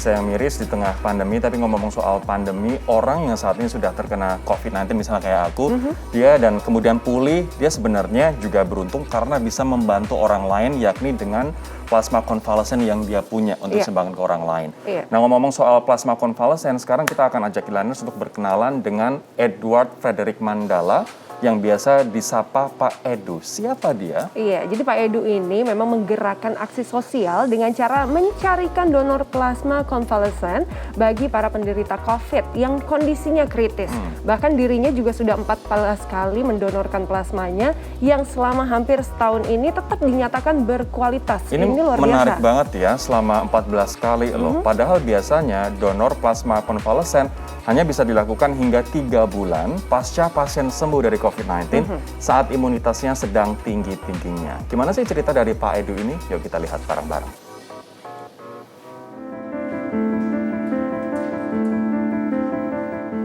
devisa yang miris di tengah pandemi, tapi ngomong soal pandemi, orang yang saat ini sudah terkena COVID-19 misalnya kayak aku, dia dan kemudian pulih, dia sebenarnya juga beruntung karena bisa membantu orang lain, yakni dengan plasma konvalesen yang dia punya untuk sumbangkan ke orang lain. Nah, ngomong soal plasma konvalesen, sekarang kita akan ajak Ilaners untuk berkenalan dengan Edward Frederick Mandala, yang biasa disapa Pak Edu. Siapa dia? Iya, jadi Pak Edu ini memang menggerakkan aksi sosial dengan cara mencarikan donor plasma konvalesen bagi para penderita COVID yang kondisinya kritis. Bahkan dirinya juga sudah 14 kali mendonorkan plasmanya yang selama hampir setahun ini tetap dinyatakan berkualitas. Ini luar biasa. Menarik banget ya, selama 14 kali loh. Padahal biasanya donor plasma konvalesen hanya bisa dilakukan hingga 3 bulan pasca pasien sembuh dari COVID-19 saat imunitasnya sedang tinggi-tingginya. Gimana sih cerita dari Pak Edu ini? Yuk kita lihat bareng-bareng.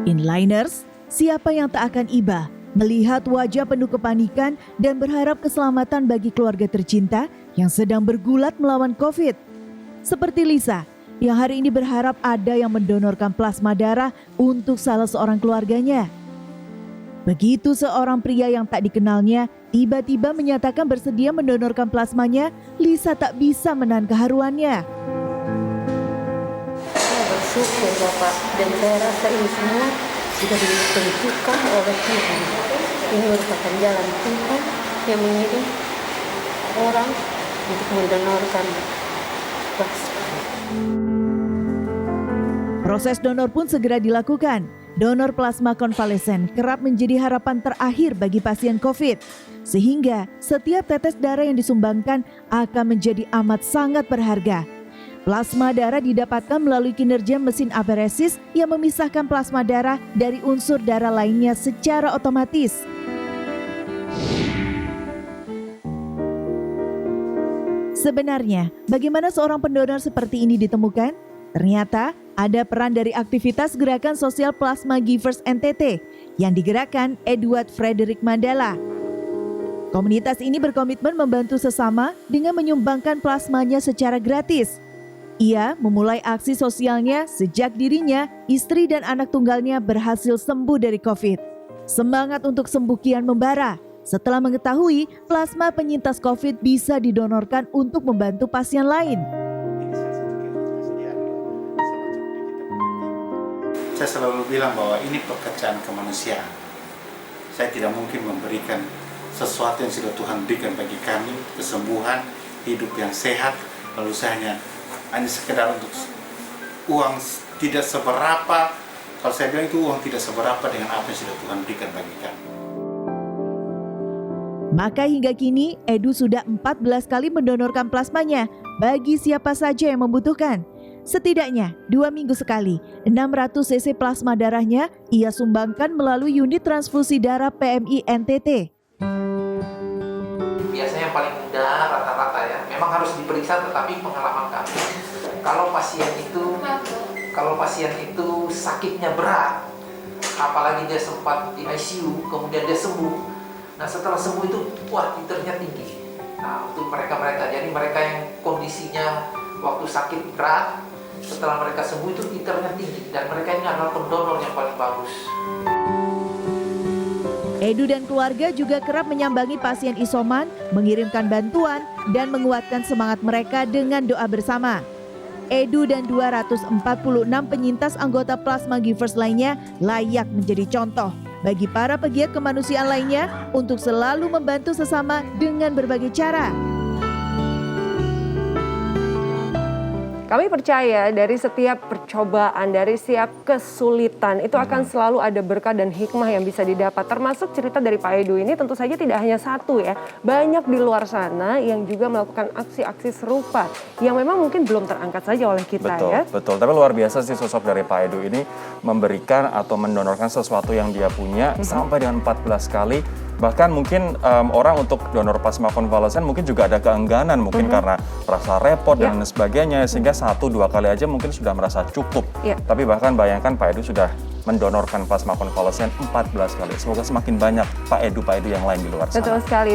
Inliners, siapa yang tak akan iba melihat wajah penuh kepanikan dan berharap keselamatan bagi keluarga tercinta yang sedang bergulat melawan COVID. Seperti Lisa, yang hari ini berharap ada yang mendonorkan plasma darah untuk salah seorang keluarganya. Begitu seorang pria yang tak dikenalnya tiba-tiba menyatakan bersedia mendonorkan plasmanya, Lisa tak bisa menahan keharuannya. Saya bersyukur Bapak, dan saya rasa ini semua sudah ditentukan oleh Tuhan. Ini merupakan jalan Tuhan yang mengirim orang untuk mendonorkan plasma. Proses donor pun segera dilakukan. Donor plasma konvalesen kerap menjadi harapan terakhir bagi pasien COVID. Sehingga setiap tetes darah yang disumbangkan akan menjadi amat sangat berharga. Plasma darah didapatkan melalui kinerja mesin aferesis yang memisahkan plasma darah dari unsur darah lainnya secara otomatis. Sebenarnya, bagaimana seorang pendonor seperti ini ditemukan? Ternyata ada peran dari aktivitas Gerakan Sosial Plasma Givers NTT yang digerakkan Edward Frederick Mandala. Komunitas ini berkomitmen membantu sesama dengan menyumbangkan plasmanya secara gratis. Ia memulai aksi sosialnya sejak dirinya, istri dan anak tunggalnya berhasil sembuh dari COVID. Semangat untuk sembuh kian membara setelah mengetahui plasma penyintas COVID bisa didonorkan untuk membantu pasien lain. Saya selalu bilang bahwa ini pekerjaan kemanusiaan. Saya tidak mungkin memberikan sesuatu yang sudah Tuhan berikan bagi kami, kesembuhan, hidup yang sehat, lalu saya hanya sekedar untuk uang tidak seberapa. Kalau saya bilang itu uang tidak seberapa dengan apa yang sudah Tuhan berikan bagi kami. Maka hingga kini, Edu sudah 14 kali mendonorkan plasmanya bagi siapa saja yang membutuhkan. Setidaknya 2 minggu sekali, 600 cc plasma darahnya ia sumbangkan melalui unit transfusi darah PMI NTT. Biasanya yang paling mudah rata-rata ya, memang harus diperiksa, tetapi pengalaman kami, kalau pasien itu sakitnya berat, apalagi dia sempat di ICU, kemudian dia sembuh. Nah setelah sembuh itu, wah titernya tinggi. Nah untuk mereka-mereka, jadi mereka yang kondisinya waktu sakit berat, setelah mereka sembuh itu titernya tinggi, dan mereka ini adalah pendonor yang paling bagus. Edu dan keluarga juga kerap menyambangi pasien isoman, mengirimkan bantuan, dan menguatkan semangat mereka dengan doa bersama. Edu dan 246 penyintas anggota Plasma Givers lainnya layak menjadi contoh bagi para pegiat kemanusiaan lainnya untuk selalu membantu sesama dengan berbagai cara. Kami percaya dari setiap percobaan, dari setiap kesulitan itu akan selalu ada berkah dan hikmah yang bisa didapat. Termasuk cerita dari Pak Edu ini tentu saja tidak hanya satu ya. Banyak di luar sana yang juga melakukan aksi-aksi serupa yang memang mungkin belum terangkat saja oleh kita. Betul, betul. Tapi luar biasa sih sosok dari Pak Edu ini memberikan atau mendonorkan sesuatu yang dia punya sampai dengan 14 kali. Bahkan mungkin orang untuk donor plasma konvalesen mungkin juga ada keengganan mungkin karena merasa repot dan sebagainya, sehingga 1-2 kali aja mungkin sudah merasa cukup. Tapi bahkan bayangkan Pak Edu sudah mendonorkan plasma konvalesen 14 kali. Semoga semakin banyak Pak Edu yang lain di luar sana. Betul sekali.